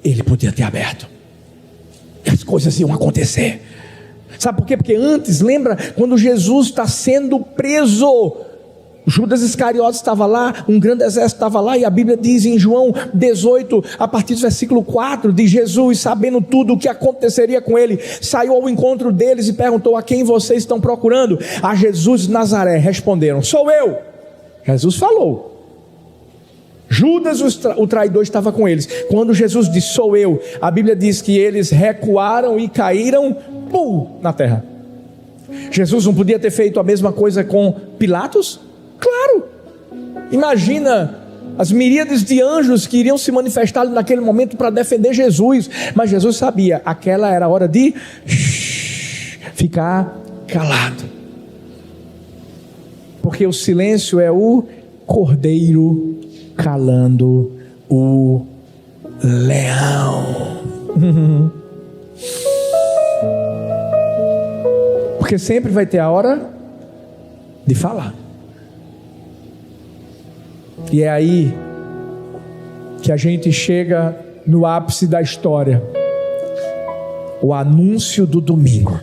Ele podia ter aberto, e as coisas iam acontecer. Sabe por quê? Porque antes, lembra, quando Jesus está sendo preso, Judas Iscariotes estava lá, um grande exército estava lá, e a Bíblia diz em João 18, a partir do versículo 4, de Jesus, sabendo tudo o que aconteceria com ele, saiu ao encontro deles e perguntou: a quem vocês estão procurando? A Jesus de Nazaré. Responderam: sou eu. Jesus falou. Judas, o traidor, estava com eles. Quando Jesus disse: sou eu, a Bíblia diz que eles recuaram e caíram na terra. Jesus não podia ter feito a mesma coisa com Pilatos? Claro. Imagina as miríades de anjos que iriam se manifestar naquele momento para defender Jesus. Mas Jesus sabia, aquela era a hora de ficar calado, porque o silêncio é o cordeiro calando o leão. Porque sempre vai ter a hora de falar. E é aí que a gente chega no ápice da história, o anúncio do domingo.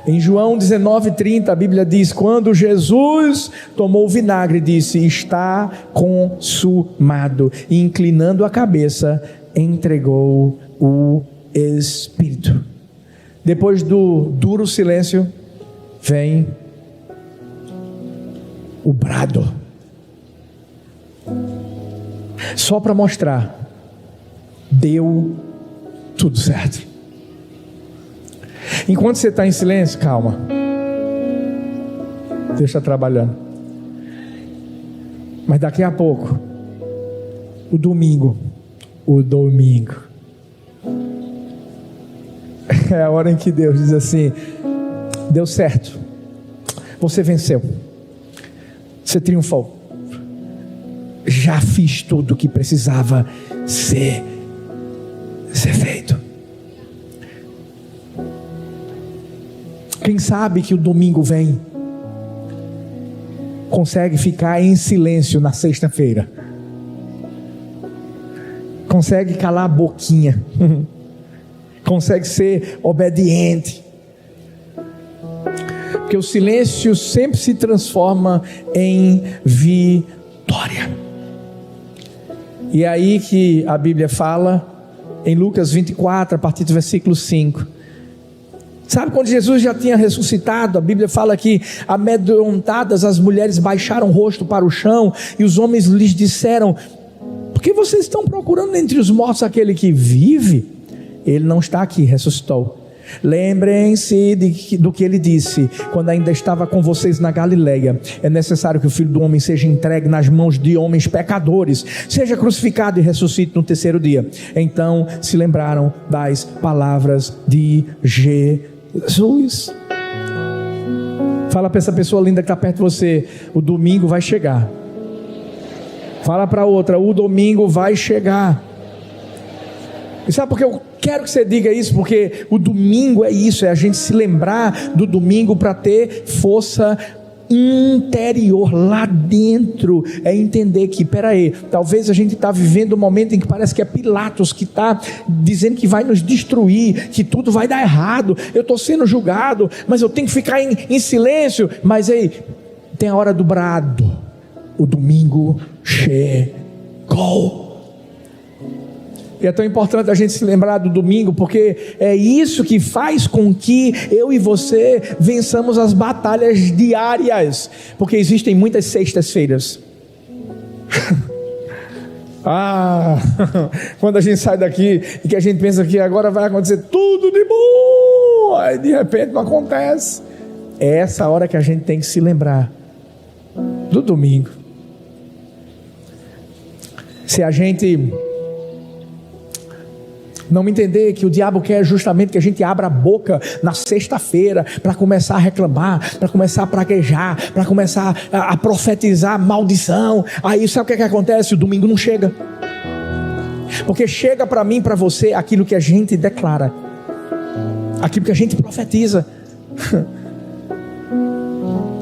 Em João 19:30 a Bíblia diz: quando Jesus tomou o vinagre, disse: está consumado, e inclinando a cabeça, entregou o Espírito. Depois do duro silêncio, vem o brado, só para mostrar: deu tudo certo. Enquanto você está em silêncio, calma, Deus está trabalhando. Mas daqui a pouco, o domingo é a hora em que Deus diz assim: deu certo, você venceu, você triunfou, já fiz tudo o que precisava ser feito. Quem sabe que o domingo vem, consegue ficar em silêncio na sexta-feira, consegue calar a boquinha, consegue ser obediente, porque o silêncio sempre se transforma em vitória. E é aí que a Bíblia fala em Lucas 24, a partir do versículo 5. Sabe, quando Jesus já tinha ressuscitado, a Bíblia fala que, amedrontadas, as mulheres baixaram o rosto para o chão, e os homens lhes disseram: por que vocês estão procurando entre os mortos aquele que vive? Ele não está aqui, ressuscitou. Lembrem-se do que ele disse quando ainda estava com vocês na Galileia: é necessário que o Filho do Homem seja entregue nas mãos de homens pecadores, seja crucificado e ressuscite no terceiro dia. Então se lembraram das palavras de Jesus. Fala para essa pessoa linda que está perto de você: o domingo vai chegar. Fala para outra: o domingo vai chegar. E sabe por que eu quero que você diga isso? Porque o domingo é isso, é a gente se lembrar do domingo para ter força interior lá dentro. É entender que, peraí, talvez a gente está vivendo um momento em que parece que é Pilatos que está dizendo que vai nos destruir, que tudo vai dar errado, eu estou sendo julgado, mas eu tenho que ficar em silêncio. Mas aí tem a hora do brado, o domingo chegou. E é tão importante a gente se lembrar do domingo, porque é isso que faz com que eu e você vençamos as batalhas diárias, porque existem muitas sextas-feiras. Quando a gente sai daqui e que a gente pensa que agora vai acontecer tudo de bom, aí de repente não acontece. É essa hora que a gente tem que se lembrar do domingo. Se a gente não entender que o diabo quer justamente que a gente abra a boca na sexta-feira para começar a reclamar, para começar a praguejar, para começar a profetizar maldição, aí sabe o que é que acontece? O domingo não chega, porque chega para mim, para você, aquilo que a gente declara, aquilo que a gente profetiza.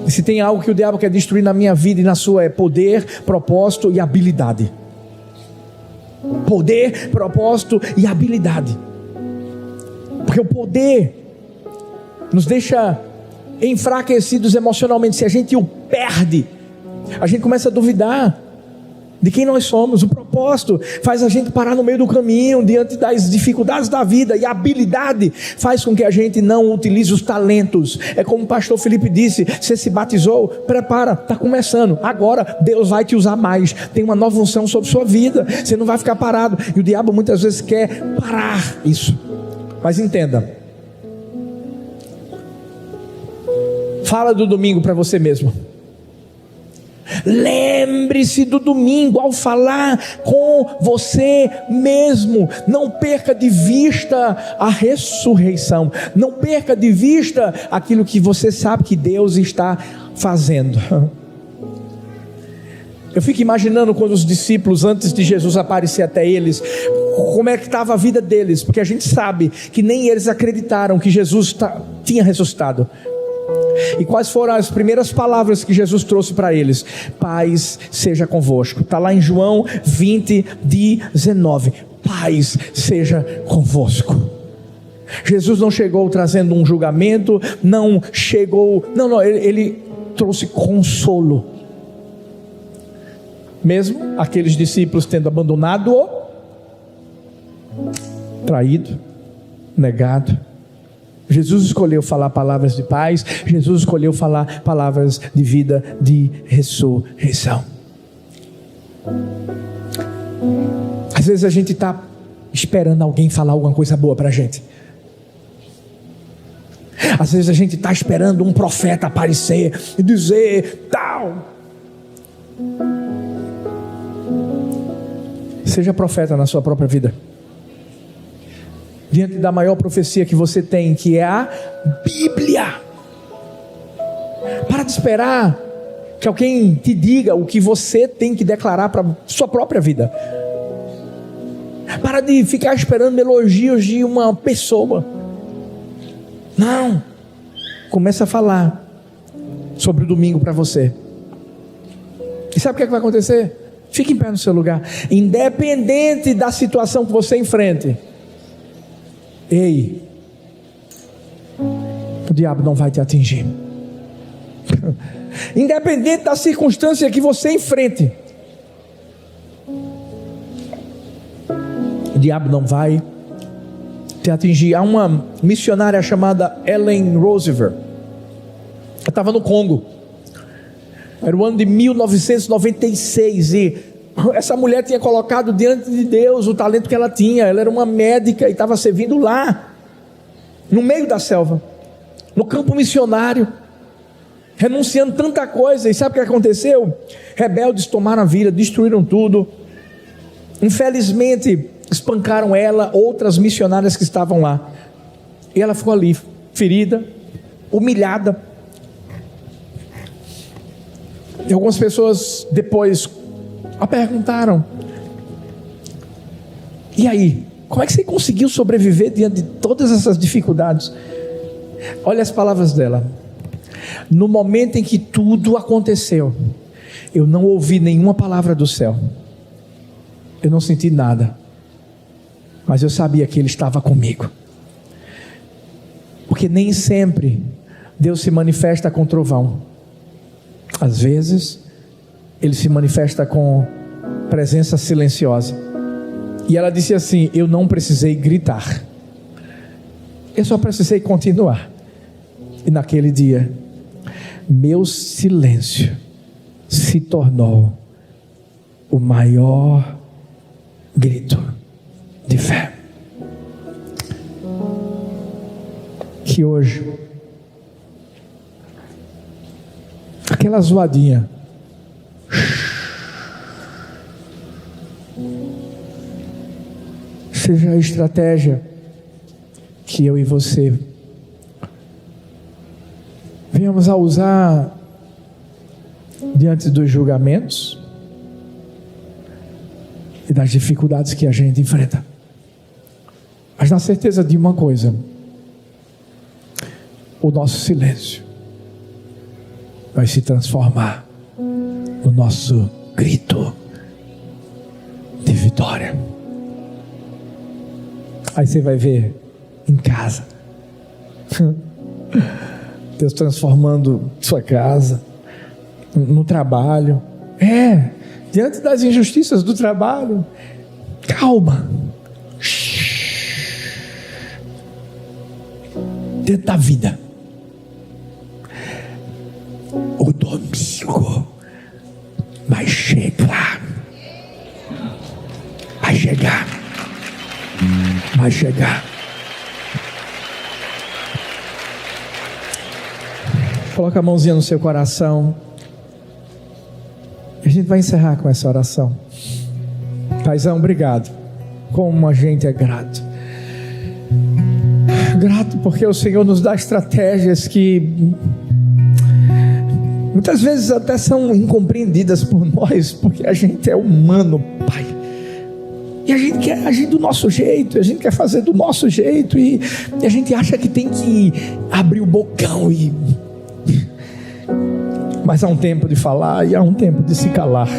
E se tem algo que o diabo quer destruir na minha vida e na sua, é poder, propósito e habilidade. Poder, propósito e habilidade. Porque o poder nos deixa enfraquecidos emocionalmente. Se a gente o perde, a gente começa a duvidar de quem nós somos. O propósito faz a gente parar no meio do caminho, diante das dificuldades da vida. E a habilidade faz com que a gente não utilize os talentos. É como o pastor Felipe disse: você se batizou, prepara, está começando. Agora Deus vai te usar mais. Tem uma nova unção sobre sua vida. Você não vai ficar parado. E o diabo muitas vezes quer parar isso. Mas entenda, fala do domingo para você mesmo. Lembre-se do domingo ao falar com você mesmo. Não perca de vista a ressurreição. Não perca de vista aquilo que você sabe que Deus está fazendo. Eu fico imaginando quando os discípulos, antes de Jesus aparecer até eles, como é que estava a vida deles, porque a gente sabe que nem eles acreditaram que Jesus tinha ressuscitado. E quais foram as primeiras palavras que Jesus trouxe para eles? Paz seja convosco. Está lá em João 20:19. Paz seja convosco. Jesus não chegou trazendo um julgamento, não chegou, ele trouxe consolo. Mesmo aqueles discípulos tendo abandonado-o, traído, negado, Jesus escolheu falar palavras de paz. Jesus escolheu falar palavras de vida, de ressurreição. Às vezes a gente está esperando alguém falar alguma coisa boa para a gente. Às vezes a gente está esperando um profeta aparecer e dizer tal. Seja profeta na sua própria vida. Diante da maior profecia que você tem, que é a Bíblia. Para de esperar que alguém te diga o que você tem que declarar para a sua própria vida. Para de ficar esperando elogios de uma pessoa. Não. Começa a falar sobre o domingo para você. E sabe o que vai acontecer? Fique em pé no seu lugar. Independente da situação que você enfrente, ei, o diabo não vai te atingir. Independente da circunstância que você enfrente, o diabo não vai te atingir. Há uma missionária chamada Ellen Roosevelt. Ela estava no Congo. Era o ano de 1996 e essa mulher tinha colocado diante de Deus o talento que ela tinha. Ela era uma médica e estava servindo lá, no meio da selva, no campo missionário, renunciando tanta coisa. E sabe o que aconteceu? Rebeldes tomaram a vida, destruíram tudo. Infelizmente espancaram ela, outras missionárias que estavam lá, e ela ficou ali, ferida, humilhada. E algumas pessoas depois a perguntaram: e aí, como é que você conseguiu sobreviver diante de todas essas dificuldades? Olha as palavras dela: no momento em que tudo aconteceu, eu não ouvi nenhuma palavra do céu, eu não senti nada, mas eu sabia que Ele estava comigo. Porque nem sempre Deus se manifesta com trovão. Às vezes Ele se manifesta com presença silenciosa. E ela disse assim: eu não precisei gritar, eu só precisei continuar. E naquele dia, meu silêncio se tornou o maior grito de fé. Que hoje, aquela zoadinha seja a estratégia que eu e você venhamos a usar diante dos julgamentos e das dificuldades que a gente enfrenta. Mas na certeza de uma coisa: o nosso silêncio vai se transformar no nosso grito de vitória. Aí você vai ver em casa Deus transformando sua casa, no trabalho, diante das injustiças do trabalho. Calma. Dentro da vida, o domingo vai chegar. Vai chegar. Vai chegar. Coloca a mãozinha no seu coração. A gente vai encerrar com essa oração. Paizão, obrigado. Como a gente é grato. Grato porque o Senhor nos dá estratégias que muitas vezes até são incompreendidas por nós, porque a gente é humano, Pai. E a gente quer agir do nosso jeito, a gente quer fazer do nosso jeito, e a gente acha que tem que abrir o bocão. Mas há um tempo de falar e há um tempo de se calar.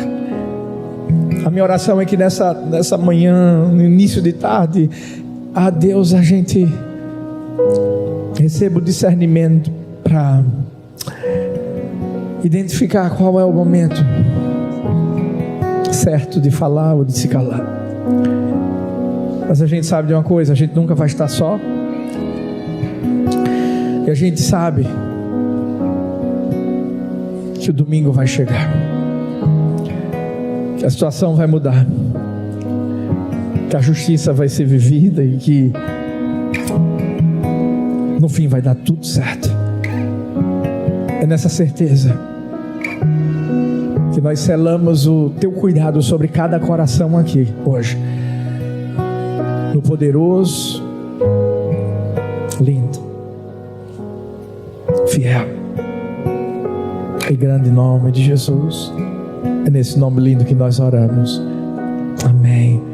A minha oração é que nessa manhã, no início de tarde, a Deus, a gente receba o discernimento para identificar qual é o momento certo de falar ou de se calar. Mas a gente sabe de uma coisa: a gente nunca vai estar só. E a gente sabe que o domingo vai chegar, que a situação vai mudar, que a justiça vai ser vivida e que no fim vai dar tudo certo. É nessa certeza que nós selamos o teu cuidado sobre cada coração aqui hoje, no poderoso, lindo, fiel e grande nome de Jesus. É nesse nome lindo que nós oramos. Amém.